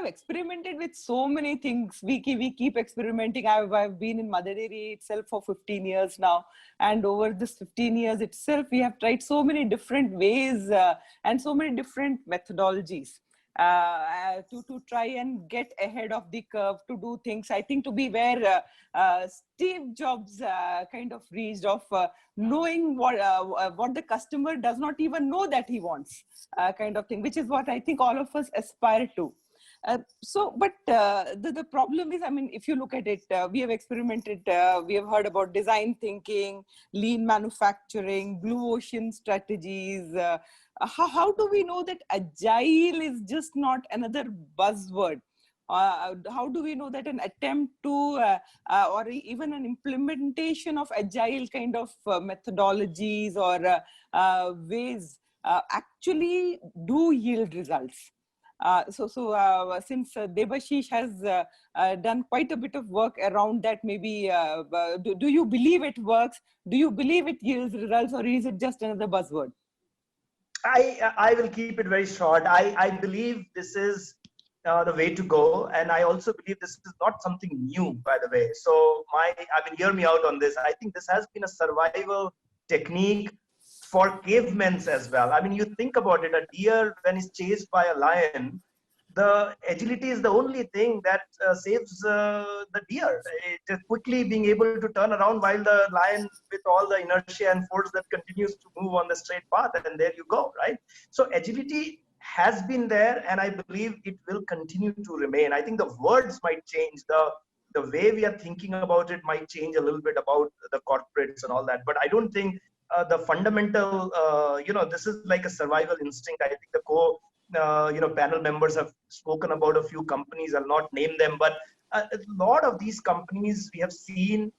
have experimented with so many things. We keep experimenting. I've been in Mother Dairy itself for 15 years now. And over this 15 years itself, we have tried so many different ways and so many different methodologies to try and get ahead of the curve, to do things. I think to be where Steve Jobs kind of reached of knowing what the customer does not even know that he wants, kind of thing, which is what I think all of us aspire to. But the problem is, I mean, if you look at it, we have experimented, we have heard about design thinking, lean manufacturing, blue ocean strategies. How do we know that agile is just not another buzzword? How do we know that an attempt to, or even an implementation of agile kind of methodologies or ways actually do yield results? Since Debashish has done quite a bit of work around that, maybe do you believe it works? Do you believe it yields results, or is it just another buzzword? I will keep it very short. I believe this is the way to go, and I also believe this is not something new, by the way. So hear me out on this. I think this has been a survival technique for cavemen as well. I mean, you think about it, a deer when it's chased by a lion, the agility is the only thing that saves the deer. Just quickly being able to turn around while the lion, with all the inertia and force that continues to move on the straight path, and there you go, right? So agility has been there, and I believe it will continue to remain. I think the words might change, the way we are thinking about it might change a little bit about the corporates and all that, but I don't think the fundamental, this is like a survival instinct. I think the panel members have spoken about a few companies. I'll not name them, but a lot of these companies we have seen,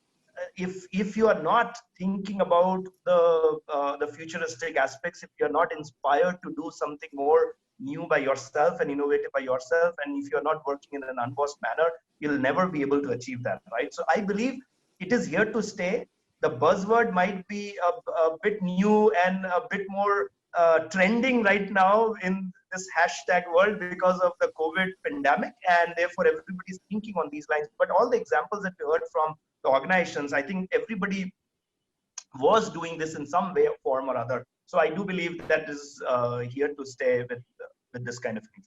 if you are not thinking about the futuristic aspects, if you're not inspired to do something more new by yourself and innovative by yourself, and if you're not working in an unbossed manner, you'll never be able to achieve that, right? So I believe it is here to stay. The buzzword might be a bit new and a bit more trending right now in this hashtag world because of the COVID pandemic, and therefore everybody's thinking on these lines. But all the examples that we heard from the organizations, I think everybody was doing this in some way, form or other. So I do believe that is here to stay with this kind of thing.